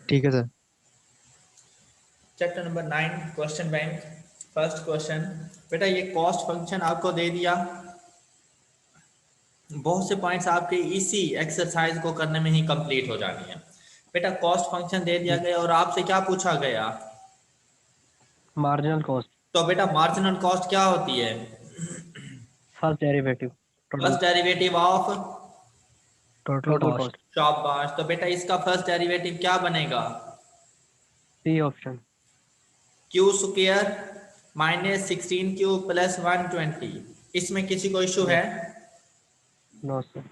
ठीक है sir. Chapter number 9 question bank. First question बेटा, ये कॉस्ट फंक्शन आपको दे दिया। बहुत से पॉइंट्स आपके इसी एक्सरसाइज को करने में ही कंप्लीट हो जानी है। बेटा कॉस्ट फंक्शन दे दिया गया और आपसे क्या पूछा गया? Marginal cost. तो बेटा मार्जिनल कॉस्ट क्या होती है? First derivative first derivative of total cost. शाबाश। तो बेटा इसका फर्स्ट डेरिवेटिव क्या बनेगा? C option. Q square minus 16 Q plus 120। इसमें किसी को इशू है? No sir.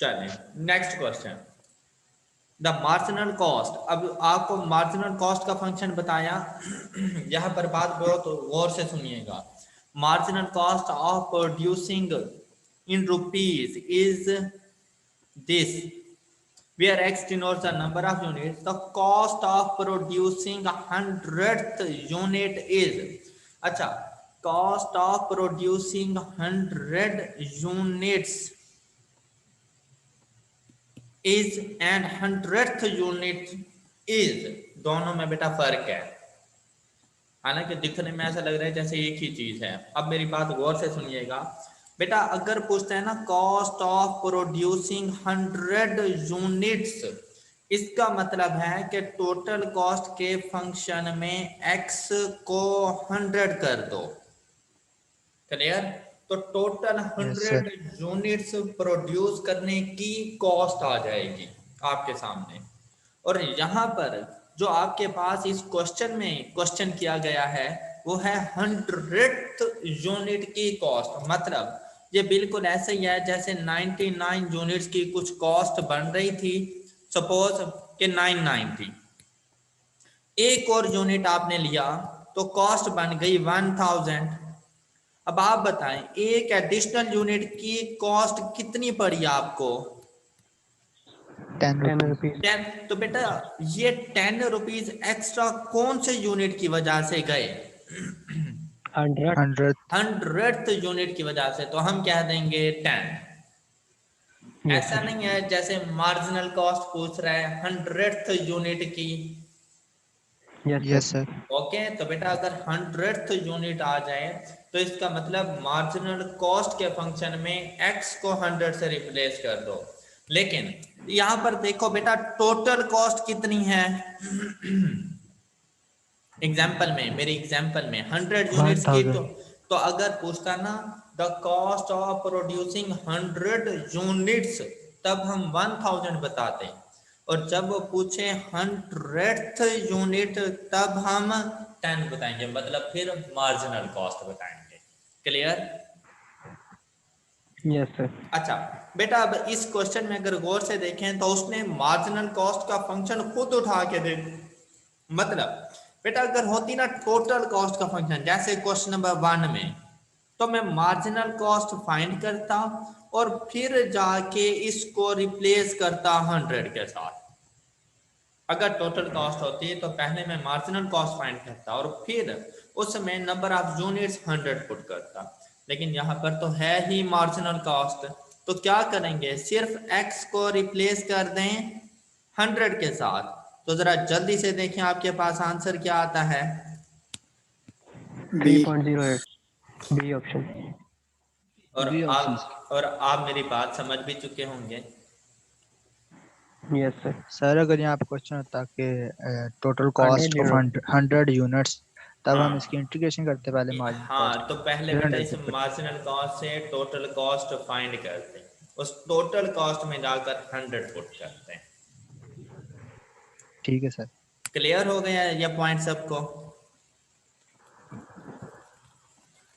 चलें next question. The marginal cost. अब आपको मार्जिनल कॉस्ट का फंक्शन बताया। यहाँ पर बात बहुत गौर से सुनिएगा। Marginal cost of producing in rupees is this, where x denotes the number of units. The cost of producing 100th unit is, अच्छा, cost of producing 100 units is and 100th unit is, दोनों में बेटा फर्क है। हालांकि दिखने में ऐसा लग रहा है जैसे एक ही चीज है। अब मेरी बात गौर से सुनिएगा बेटा। अगर पूछते हैं ना कॉस्ट ऑफ प्रोड्यूसिंग 100 यूनिट्स, इसका मतलब है कि टोटल कॉस्ट के फंक्शन में x को 100 कर दो। क्लियर? तो टोटल 100 यूनिट्स प्रोड्यूस करने की कॉस्ट आ जाएगी आपके सामने। और यहाँ पर जो आपके पास इस क्वेश्चन में क्वेश्चन किया गया है वो है 100th यूनिट की कॉस्ट। मतलब ये बिल्कुल ऐसे ही है जैसे 99 यूनिट्स की कुछ कॉस्ट बन रही थी। सपोज कि 99 थी, एक और यूनिट आपने लिया तो कॉस्ट बन गई 1000। अब आप बताएं एक एडिशनल यूनिट की कॉस्ट कितनी पड़ी आपको? 10 रुपीज। 10। तो बेटा ये 10 रुपीज एक्स्ट्रा कौन से यूनिट की वजह से गए? 100th यूनिट की वजह से। तो हम कह देंगे 10। ऐसा नहीं है जैसे मार्जिनल कॉस्ट पूछ रहा है 100th यूनिट की। Yes sir. ओके, तो बेटा अगर 100th यूनिट आ जाए तो इसका मतलब मार्जिनल कॉस्ट के फंक्शन में x को 100 से रिप्लेस कर दो। लेकिन यहां पर देखो बेटा टोटल कॉस्ट कितनी है। एग्जाम्पल में, मेरी एग्जाम्पल में 100 यूनिट्स की। तो अगर पूछता ना the cost of producing 100 units, तब हम 1000 बताते। और जब वो पूछे 100th यूनिट तब हम 10 बताएंगे, मतलब फिर मार्जिनल कॉस्ट बताएंगे। क्लियर? Yes sir. अच्छा बेटा अब इस क्वेश्चन में अगर गौर से देखें तो उसने मार्जिनल कॉस्ट का फंक्शन खुद उठा के दे। मतलब बेटा अगर होती ना टोटल कॉस्ट का फंक्शन जैसे क्वेश्चन नंबर 1 में, तो मैं मार्जिनल कॉस्ट फाइंड करता और फिर जाके इसको रिप्लेस करता 100 के साथ। अगर टोटल कॉस्ट होती है तो पहले मैं मार्जिनल कॉस्ट फाइंड करता और फिर उसमें नंबर ऑफ यूनिट्स 100 पुट करता। लेकिन यहाँ पर तो है ही मार्जिनल कॉस्ट, तो क्या करेंगे, सिर्फ x को रिप्लेस कर दें 100 के साथ। तो जरा जल्दी से देखें आपके पास आंसर क्या आता है। 3.08 बी ऑप्शन। और आप मेरी बात समझ भी चुके होंगे। Yes sir. सर अगर यहाँ पे क्वेश्चन होता कि टोटल कॉस्ट ऑफ 100 यूनिट्स, तब हम इसकी इंटीग्रेशन करते पहले मार्जिनल कॉस्ट। हाँ, तो पहले बेटा इस मार्जिनल कॉस्ट से टोटल कॉस्ट फाइंड करते हैं, उस टोटल कॉस्ट में जाकर 100 पुट करते हैं। ठीक है सर। क्लियर हो गया ये पॉइंट सबको?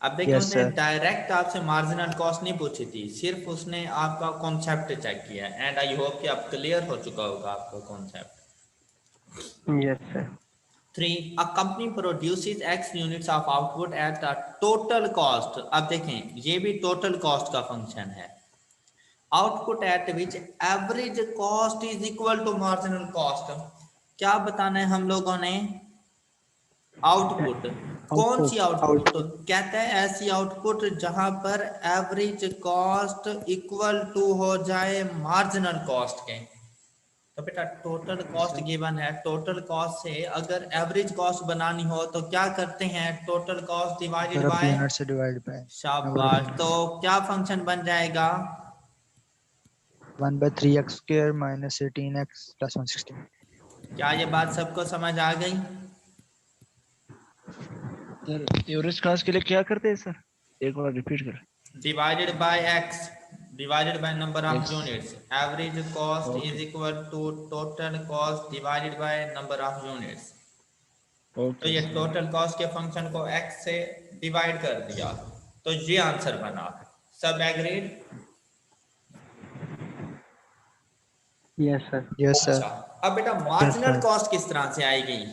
अब देखिए उसने डायरेक्ट आपसे मार्जिनल कॉस्ट नहीं पूछी थी, सिर्फ उसने आपका कॉन्सेप्ट चेक किया। एंड आई होप कि अब क्लियर हो चुका होगा आपका concept. Yes sir. 3. A company produces X units of output at a total cost. अब देखें ये भी टोटल कॉस्ट का फंक्शन है। Output at which average cost is equal to marginal cost. क्या बताना है हम लोगों ने? आउटपुट। कौन सी आउटपुट? तो कहते हैं ऐसी आउटपुट जहां पर एवरेज कॉस्ट इक्वल टू हो जाए मार्जिनल कॉस्ट के। तो बेटा टोटल कॉस्ट गिवन है, टोटल कॉस्ट से अगर एवरेज कॉस्ट बनानी हो तो क्या करते हैं, total cost divided number of by, unit से डिवाइड बाय नंबर ऑफ शाबाश। तो यूनिट्स। क्या फंक्शन बन जाएगा, 1/3x² माइनस 18x प्लस 116। क्या ये बात सबको समझ आ गई? सर एवरेज क्लास के लिए क्या करते हैं सर, एक बार रिपीट कर। Divided by x divided by number of X, units, average cost is okay equal to total cost divided by number of units. तो ओके ये सर। टोटल कॉस्ट के फंक्शन को x से डिवाइड कर दिया, तो ये आंसर बना। सब agreed? Yes sir. Yes sir. अच्छा, अब बेटा यस मार्जिनल सर। कॉस्ट किस तरह से आएगी?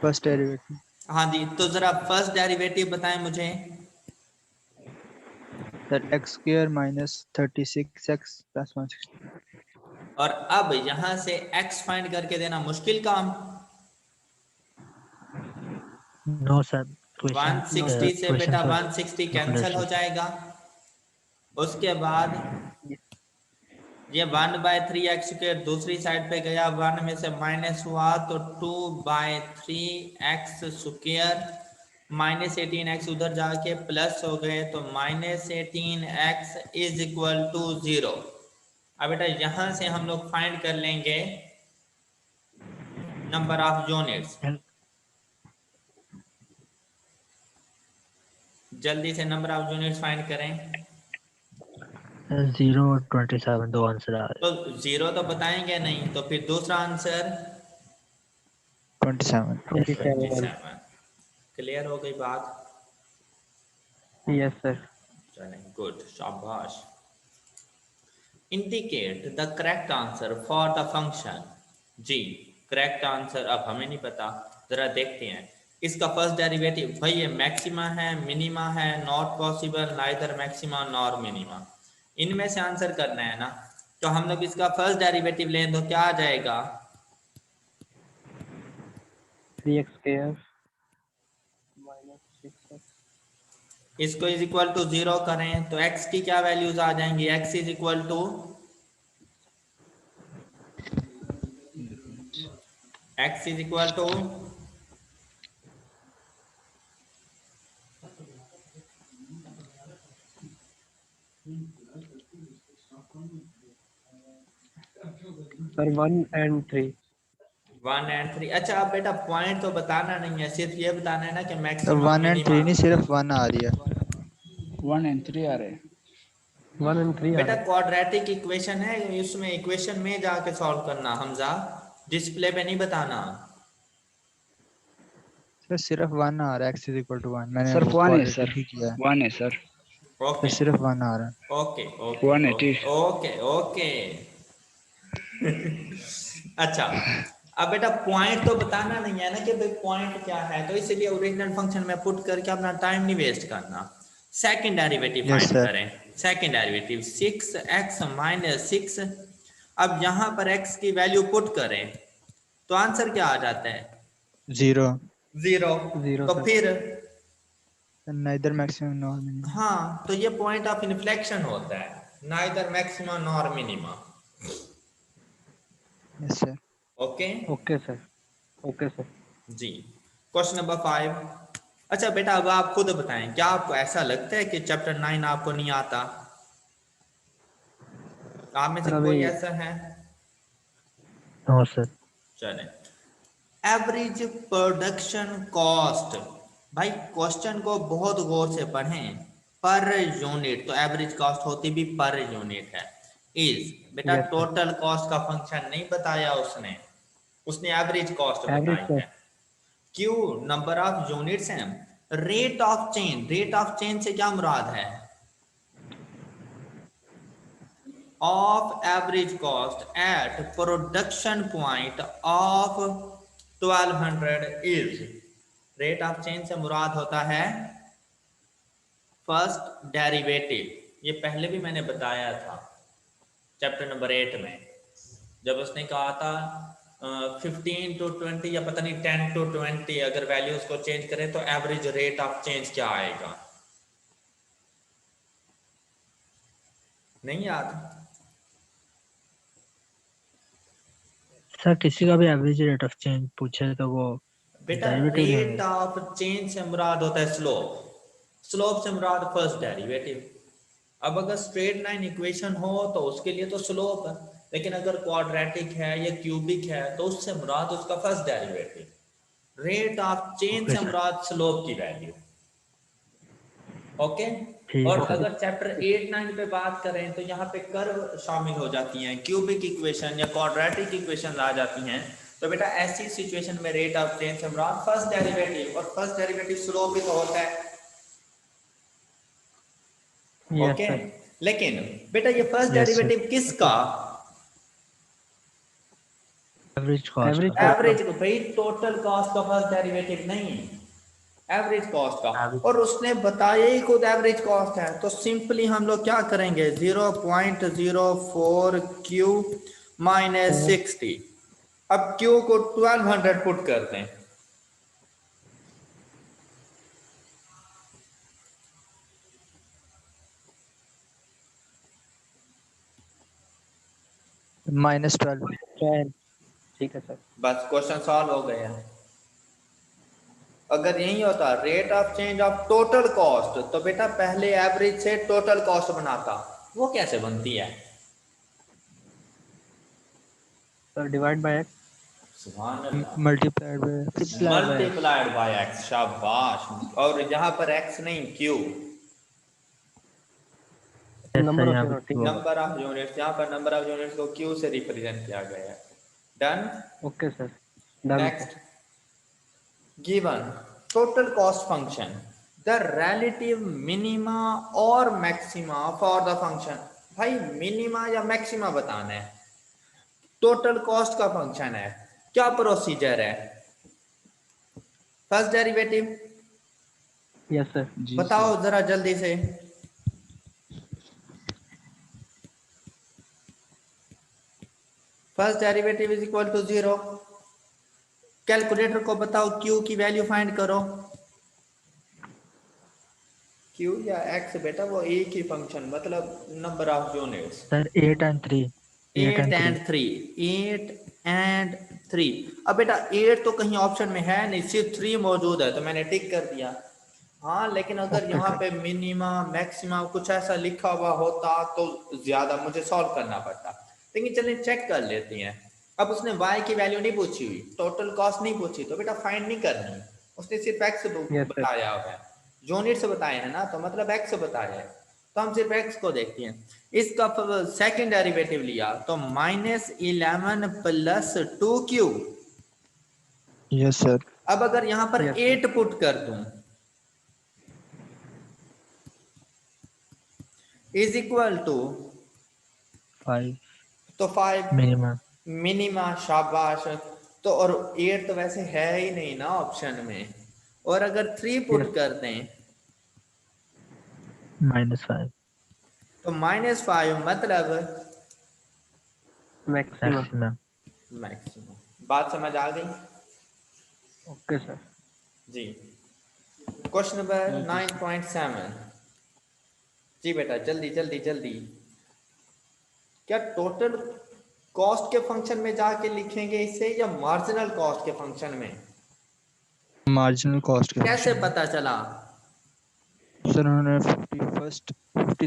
First derivative. हाँ जी, तो जरा फर्स्ट डेरिवेटिव बताएं मुझे। Sir x² minus 36x plus 116। और अब यहां से x फाइंड करके देना मुश्किल काम। नो सर, क्वेश्चन 160 से क्वेश्चन बेटा सॉल्व 160 नो कैंसिल हो अंडरस्टूड। जाएगा। उसके बाद ये 1/3x² दूसरी साइड पे गया, 1 में से माइनस हुआ तो 2/3x² माइनस 18x उधर जाके प्लस हो गए, तो minus 18x is equal to 0। अब बेटा यहां से हम लोग फाइंड कर लेंगे नंबर ऑफ यूनिट्स। जल्दी से नंबर ऑफ यूनिट्स फाइंड करें। 0 और 27 दो आंसर आ रहे तो 0 तो बताएंगे नहीं, तो फिर दूसरा आंसर 27। हैं। Yes sir. 27। 27। क्लियर हो गई बात? Yes sir. चलें, गुड, शाबाश। Indicate the correct answer for the function. जी, करेक्ट आंसर अब हमें नहीं पता, जरा देखते हैं। इसका फर्स्ट डेरिवेटिव भाई ये मैक्सिमा है, मिनिमा है, not possible, neither maxima nor minima, इनमें से आंसर करना है ना। तो हम लोग इसका फर्स्ट डेरिवेटिव लें तो क्या आ जाएगा, 3x² माइनस 6x। इसको इज इक्वल टू 0 करें तो x की क्या वैल्यूज आ जाएंगी, x is equal to x is equal to sir 1 and 3। 1 and 3। अच्छा, अब बेटा पॉइंट तो बताना नहीं है, सिर्फ ये बताना है ना कि सर मैक्सिमम 1 एंड 3 मिनिमम। नहीं, सिर्फ 1 आ रही है। 1 and 3 आ रहे हैं। 1 and 3 आ बेटा रहा है। क्वाड्रेटिक इक्वेशन है, इसमें इक्वेशन में जाके सॉल्व करना हमजा, डिस्प्ले पे नहीं बताना। सर सिर्फ 1 आ रहा है, x इज इक्वल टू 1। मैंने सर वो 1 है क्वाड्रेटिक सर, ही किया है। 1 है सर, सर ओके सिर्फ 1 आ रहा है। ओके ओके 1 है ओके ठीक। Okay okay. अच्छा, अब बेटा पॉइंट तो बताना नहीं है ना कि भाई पॉइंट क्या है, तो इसलिए ओरिजिनल फंक्शन में पुट करके अपना टाइम नहीं वेस्ट करना। Second derivative yes find sir. करें। Second derivative 6x minus 6। अब यहाँ पर x की वैल्यू पुट करें तो आंसर क्या आ जाता है, 0। 0। 0 तो सर। फिर नाइदर मैक्सिमम नॉर मिनिमम। हाँ, तो ये पॉइंट ऑफ इन्फ्लेक्शन होता है, neither maxima nor minima. Yes sir. Okay okay sir. Okay sir. जी। Question number 5। अच्छा बेटा, अब आप खुद बताएं, क्या आपको ऐसा लगता है कि चैप्टर 9 आपको नहीं आता? आप में से सर कोई अभी ऐसा है? No sir. चलें, एवरेज प्रोडक्शन कॉस्ट। भाई क्वेश्चन को बहुत गौर से पढ़ें। पर यूनिट, तो एवरेज कॉस्ट होती भी पर यूनिट है। इज बेटा यस सर। टोटल कॉस्ट का फंक्शन नहीं बताया उसने, उसने एवरेज कॉस्ट एवरेज बताई सर। है। क्यू नंबर ऑफ यूनिट्स हैं। Rate of change, rate of change से क्या मुराद है, of average cost at production point of 1200 is, rate of change से मुराद होता है फर्स्ट डेरिवेटिव। ये पहले भी मैंने बताया था चैप्टर नंबर 8 में, जब उसने कहा था 15 to 20 या पता नहीं 10 to 20 अगर वैल्यूज को चेंज करें तो एवरेज रेट ऑफ चेंज क्या आएगा, नहीं याद? सर किसी का भी एवरेज रेट ऑफ चेंज पूछे तो वो बेटा डेरिवेटिव रेट लेंगे। ऑफ चेंज से मुराद होता है स्लोप, स्लोप से मुराद फर्स्ट डेरिवेटिव। अब अगर स्ट्रेट लाइन इक्वेशन हो तो उसके लिए तो स्लोप है, लेकिन अगर क्वाड्रेटिक है या क्यूबिक है तो उससे मुराद उसका first derivative. Rate of change okay से सर, मुराद स्लोप की वैल्यू। ओके। ठीक और है सर। अगर चैप्टर 8-9 पे बात करें तो यहाँ पे कर्व शामिल हो जाती हैं, क्यूबिक इक्वेशन या क्वाड्रेटिक इक्वेशन आ जाती हैं। तो बेटा ऐसी सिचुएशन में रेट ऑफ चेंज से मुराद फर्स्ट डेरिवेटिव, और फर्स्ट डेरिवेटिव स्लोप भी तो होता है। Yes okay. सर। लेकिन बेटा ये फर्स्ट यस सर। डेरिवेटिव किसका? एवरेज कॉस्ट एवरेज का। कॉस्ट का। एवरेज, भाई टोटल कॉस्ट का फर्स्ट डेरिवेटिव नहीं, एवरेज कॉस्ट का। एवरेज। और उसने बताया ही खुद एवरेज कॉस्ट है, तो सिंपली हम लोग क्या करेंगे, 0.04 क्यू माइनस 60। अब क्यू को 1200 पुट करते हैं। -12। 12। ठीक है सर। बस क्वेश्चन सॉल्व हो गया। अगर यही होता rate of change of total cost, तो बेटा पहले एवरेज से टोटल कॉस्ट बनाता। वो कैसे बनती है? Sir divide by x. सुभान अल्लाह। Multiplied by multiplied by x, शाबाश। और यहाँ पर एक्स नहीं, Q, yes sir, number of यहाँ पे यूनिट। ठीक वो है सर। Number of units. यहाँ पर नंबर ऑफ यूनिट्स को क्यू से रिप्रेजेंट किया गया है। Done. Okay sir. Done sir. Next, given total cost function, the relative minima और मैक्सिमा फॉर द फंक्शन। भाई मिनिमा या मैक्सिमा बताना है, टोटल कॉस्ट का फंक्शन है, क्या प्रोसीजर है? First derivative yes sir. जी सर। बताओ जरा जल्दी से। First derivative is equal to 0। Calculator को बताओ क्यू की वैल्यू फाइंड करो। क्यू या एक्स बेटा वो एक ही फंक्शन, मतलब number of units. Sir 8 and 3। 8 8 and 3। And 3, 8 and 3। अब बेटा 8 तो कहीं ऑप्शन में है नहीं, सिर्फ 3 मौजूद है, तो मैंने टिक कर दिया। हाँ, लेकिन अगर ओके यहाँ सर। पे मिनिमा मैक्सिमा कुछ ऐसा लिखा हुआ होता तो ज्यादा मुझे सॉल्व करना पड़ता। लेकिन चलिए चेक कर लेते हैं। अब उसने y की वैल्यू नहीं पूछी हुई, टोटल कॉस्ट नहीं पूछी, तो बेटा फाइंड नहीं करनी, उसने सिर्फ x यस सर। बताया हुआ है, यूनिट से बताया है ना, तो मतलब x बताया है, तो हम सिर्फ x को देखते हैं। इसका सेकंड डेरिवेटिव लिया तो -11 प्लस 2q। Yes sir. अब अगर यहाँ पर यस सर। 8 पुट कर दूं इज इक्वल टू, 5 तो 5 मिनिमम। मिनिमा, शाबाश। तो और 8 तो वैसे है ही नहीं ना ऑप्शन में, और अगर 3 यस। पुट कर दें -5 तो -5, मतलब मैक्सिमम। मैक्सिमम। मैक्सिमम। बात समझ आ गई ओके सर। जी? क्वेश्चन नंबर जी सर। 9.7। जी बेटा जल्दी जल्दी जल्दी। क्या टोटल कॉस्ट के फंक्शन में जाके लिखेंगे इसे, या मार्जिनल कॉस्ट के फंक्शन में? मार्जिनल कॉस्ट के कैसे फंक्शन में। पता चला? सर उन्होंने 50,000 फर्स्ट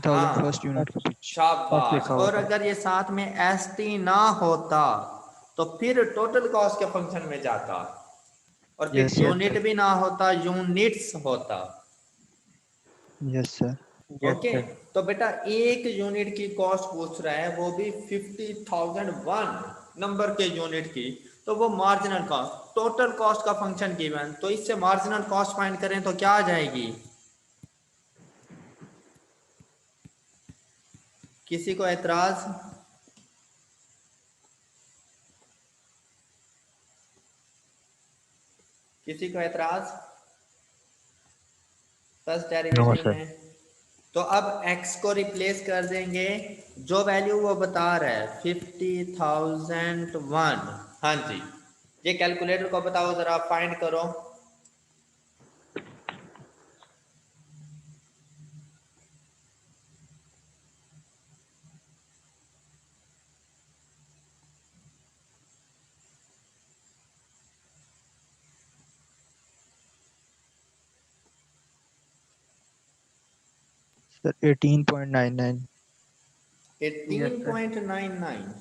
हाँ, यूनिट का पिच। फर्स्ट शाबाश। लिखा हुआ और था। अगर ये साथ में एस टी ना होता तो फिर टोटल कॉस्ट के फंक्शन में जाता, और फिर yes sir. Yes unit sir. भी ना होता, यूनिट्स होता। Yes sir. Yes okay. Sir. तो बेटा एक यूनिट की कॉस्ट पूछ रहा है, वो भी 50,001 नंबर के यूनिट की, तो वो मार्जिनल कॉस्ट, टोटल कॉस्ट का फंक्शन गिवन, तो इससे मार्जिनल कॉस्ट फाइंड करें तो क्या आ जाएगी? किसी को एतराज? किसी को एतराज फर्स्ट नो डेरिवेटिव सर। में? तो अब x को रिप्लेस कर देंगे, जो वैल्यू वो बता रहा है 50,001। हाँ जी, ये कैलकुलेटर को बताओ जरा, फाइंड करो। सर 18.99। 18.99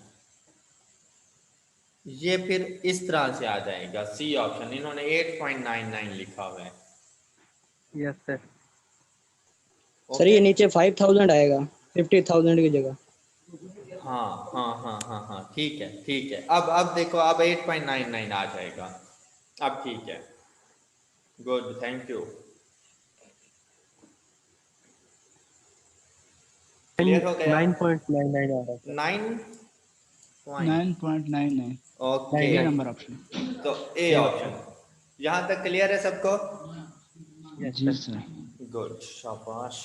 ये फिर इस तरह से आ जाएगा, सी ऑप्शन। इन्होंने 8.99 लिखा हुआ है। Yes sir. सर ये नीचे 5000 आएगा 50,000 की जगह। हाँ हाँ हाँ हाँ हाँ, ठीक है ठीक है। अब देखो, अब 8.99 आ जाएगा। अब ठीक है, गुड, थैंक यू। क्लियर हो गया? 9.99 आ रहा है। 9.99। 9.99 ओके, ए नंबर ऑप्शन। तो ए ऑप्शन। यहाँ तक क्लियर है सबको? यस जी सर। सर। गुड, शाबाश।